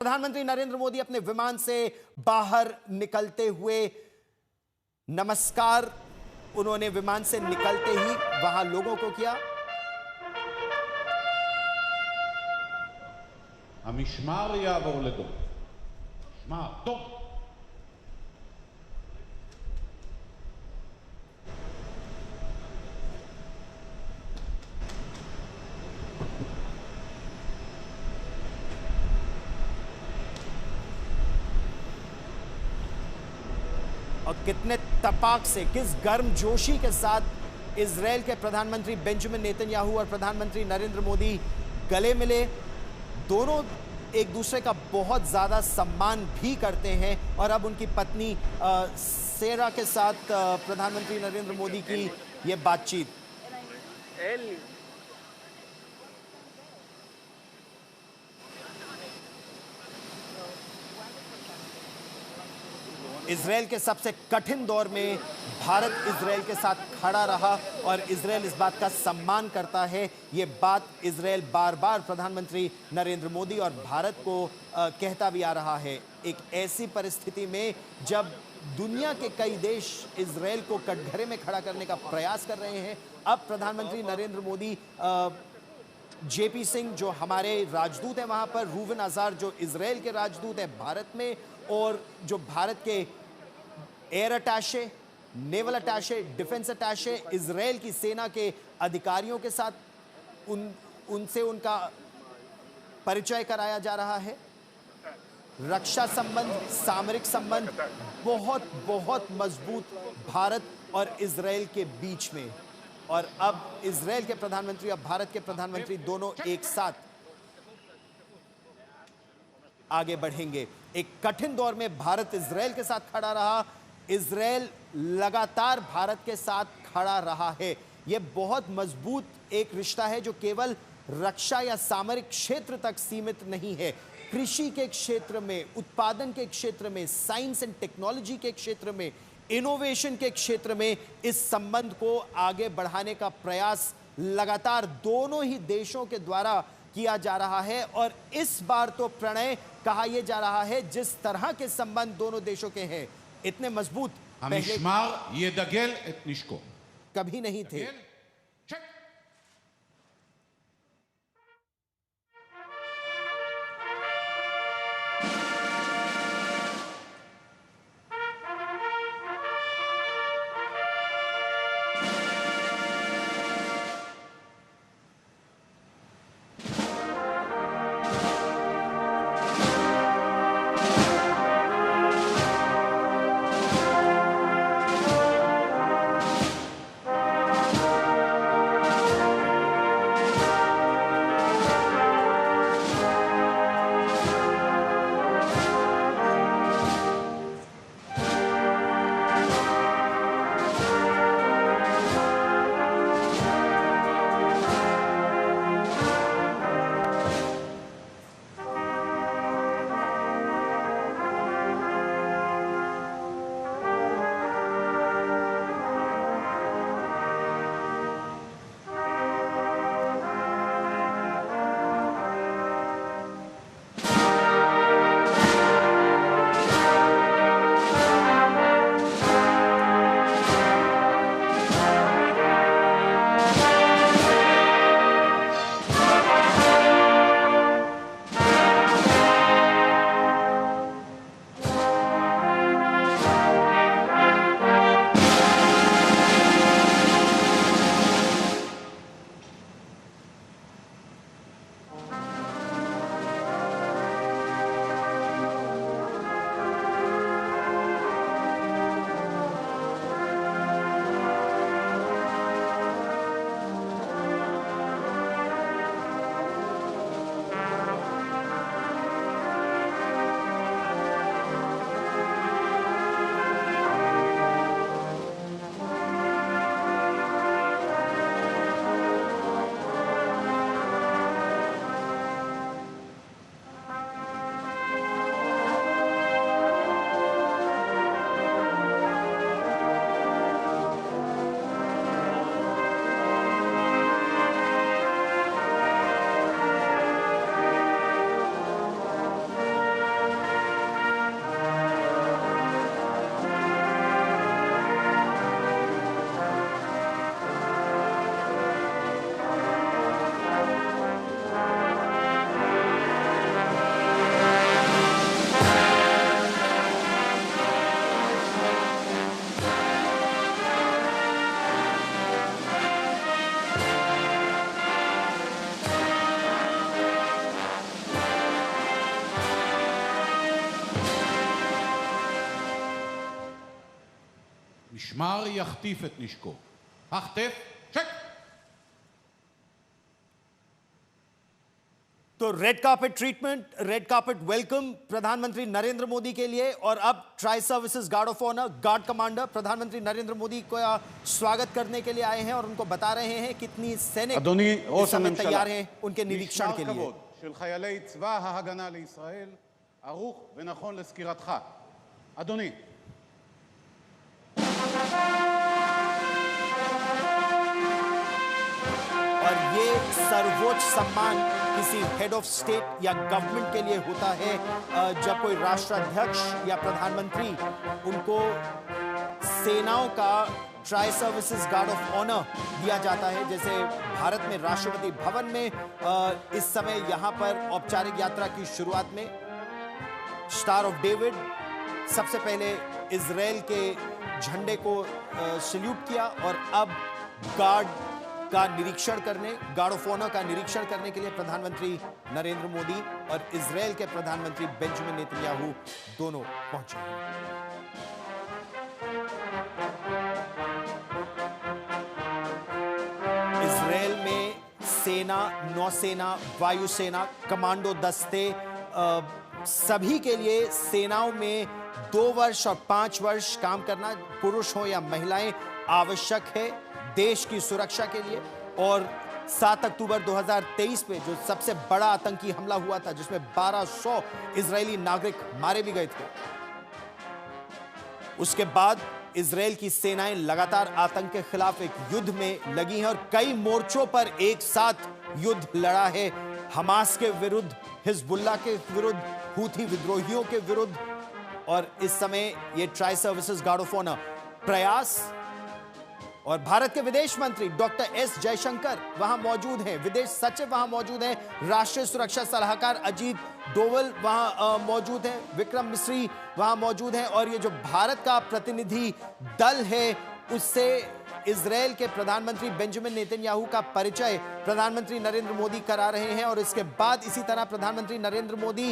प्रधानमंत्री नरेंद्र मोदी अपने विमान से बाहर निकलते हुए नमस्कार उन्होंने विमान से निकलते ही वहां लोगों को किया। המשמר יעבור לדום. משמר, טוב. और कितने तपाक से, किस गर्मजोशी के साथ इजराइल के प्रधानमंत्री बेंजामिन नेतन्याहू और प्रधानमंत्री नरेंद्र मोदी गले मिले। दोनों एक दूसरे का बहुत ज्यादा सम्मान भी करते हैं और अब उनकी पत्नी सेरा के साथ प्रधानमंत्री नरेंद्र मोदी की यह बातचीत। इजराइल के सबसे कठिन दौर में भारत इजराइल के साथ खड़ा रहा और इजराइल इस बात का सम्मान करता है। ये बात इजराइल बार बार प्रधानमंत्री नरेंद्र मोदी और भारत को कहता भी आ रहा है। एक ऐसी परिस्थिति में जब दुनिया के कई देश इजराइल को कटघरे में खड़ा करने का प्रयास कर रहे हैं, अब प्रधानमंत्री नरेंद्र मोदी जेपी सिंह जो हमारे राजदूत हैं वहां पर, रूवन अजार जो इजराइल के राजदूत हैं भारत में, और जो भारत के एयर अटैचे, नेवल अटैचे, डिफेंस अटैचे, इजराइल की सेना के अधिकारियों के साथ उनसे उनका परिचय कराया जा रहा है। रक्षा संबंध, सामरिक संबंध बहुत बहुत मजबूत भारत और इजराइल के बीच में। और अब इजराइल के प्रधानमंत्री और भारत के प्रधानमंत्री दोनों एक साथ आगे बढ़ेंगे। एक कठिन दौर में भारत इजराइल के साथ खड़ा रहा, इजराइल लगातार भारत के साथ खड़ा रहा है। यह बहुत मजबूत एक रिश्ता है जो केवल रक्षा या सामरिक क्षेत्र तक सीमित नहीं है। कृषि के क्षेत्र में, उत्पादन के क्षेत्र में, साइंस एंड टेक्नोलॉजी के क्षेत्र में, इनोवेशन के क्षेत्र में इस संबंध को आगे बढ़ाने का प्रयास लगातार दोनों ही देशों के द्वारा किया जा रहा है। और इस बार तो प्रणय कहा यह जा रहा है, जिस तरह के संबंध दोनों देशों के हैं इतने मजबूत המשמר ידגל את נשקו. कभी नहीं थे। המשמר יחטיף את נשקו. החטף, צ'ק! तो red carpet treatment, red carpet welcome प्रधानमंत्री नरेंद्र मोदी के लिए। और अब tri services guard of honour, guard commander प्रधानमंत्री नरेंद्र मोदी का स्वागत करने के लिए आए हैं और उनको बता रहे हैं कितनी सैनिक इस समय तैयार हैं उनके निरीक्षण के लिए। של חיילי צבא ההגנה לישראל ערוך ונכון לסקירתך. אדוני. और ये सर्वोच्च सम्मान किसी हेड ऑफ स्टेट या गवर्नमेंट के लिए होता है जब कोई राष्ट्राध्यक्ष या प्रधानमंत्री उनको सेनाओं का tri services guard of honour दिया जाता है। जैसे भारत में राष्ट्रपति भवन में इस समय यहां पर औपचारिक यात्रा की शुरुआत में स्टार ऑफ डेविड, सबसे पहले इजराइल के झंडे को सल्यूट किया और अब गार्ड का निरीक्षण करने, गार्ड ऑफ ऑनर का निरीक्षण करने के लिए प्रधानमंत्री नरेंद्र मोदी और इजराइल के प्रधानमंत्री बेंजामिन नेतन्याहू दोनों पहुंचे हैं। इजराइल में सेना, नौसेना, वायुसेना, कमांडो दस्ते सभी के लिए सेनाओं में 2 वर्ष और 5 वर्ष काम करना, पुरुष हो या महिलाएं, आवश्यक है देश की सुरक्षा के लिए। और 7 अक्टूबर 2023 में जो सबसे बड़ा आतंकी हमला हुआ था जिसमें 1200 इजरायली नागरिक मारे भी गए थे, उसके बाद इजराइल की सेनाएं लगातार आतंक के खिलाफ एक युद्ध में लगी हैं और कई मोर्चों पर एक साथ युद्ध लड़ा है। हमास के विरुद्ध, हिजबुल्लाह के विरुद्ध, हूथी विद्रोहियों के विरुद्ध। और इस समय ये tri services guard of honour प्रयास, और भारत के विदेश मंत्री डॉक्टर एस जयशंकर वहां मौजूद हैं, विदेश सचिव वहां मौजूद हैं, राष्ट्रीय सुरक्षा सलाहकार अजीत डोवल वहां मौजूद हैं, विक्रम मिस्री वहां मौजूद हैं। और ये जो भारत का प्रतिनिधि दल है उससे इजराइल के प्रधानमंत्री बेंजामिन नेतन्याहू का परिचय प्रधानमंत्री नरेंद्र मोदी करा रहे हैं। और इसके बाद इसी तरह प्रधानमंत्री नरेंद्र मोदी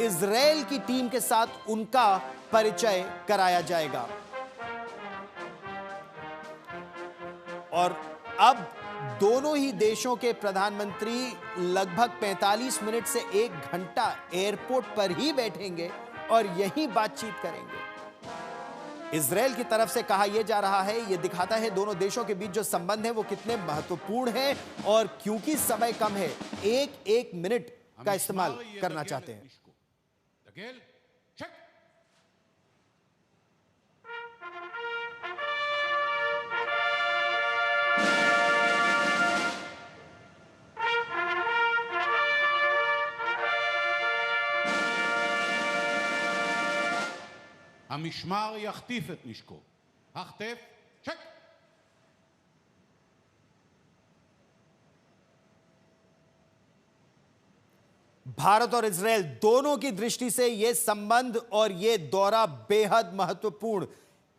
इजराइल की टीम के साथ उनका परिचय कराया जाएगा। और अब दोनों ही देशों के प्रधानमंत्री लगभग 45 मिनट से 1 घंटा एयरपोर्ट पर ही बैठेंगे और यही बातचीत करेंगे। इजराइल की तरफ से कहा यह जा रहा है, यह दिखाता है दोनों देशों के बीच जो संबंध है वो कितने महत्वपूर्ण हैं। और क्योंकि समय कम है, 1 मिनट का इस्तेमाल करना चाहते हैं। דגל, צ'ק! המשמר יחטיף את נשקו. החטף, צ'ק! भारत और इजराइल दोनों की दृष्टि से यह संबंध और यह दौरा बेहद महत्वपूर्ण।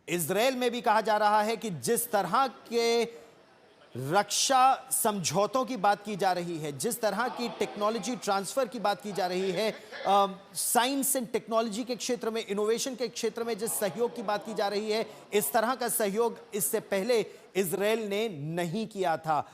इजराइल में भी कहा जा रहा है कि जिस तरह के रक्षा समझौतों की बात की जा रही है, जिस तरह की टेक्नोलॉजी ट्रांसफर की बात की जा रही है, साइंस एंड टेक्नोलॉजी के क्षेत्र में, इनोवेशन के क्षेत्र में जिस सहयोग की बात की जा रही है, इस तरह का सहयोग इससे पहले इजराइल ने नहीं किया था।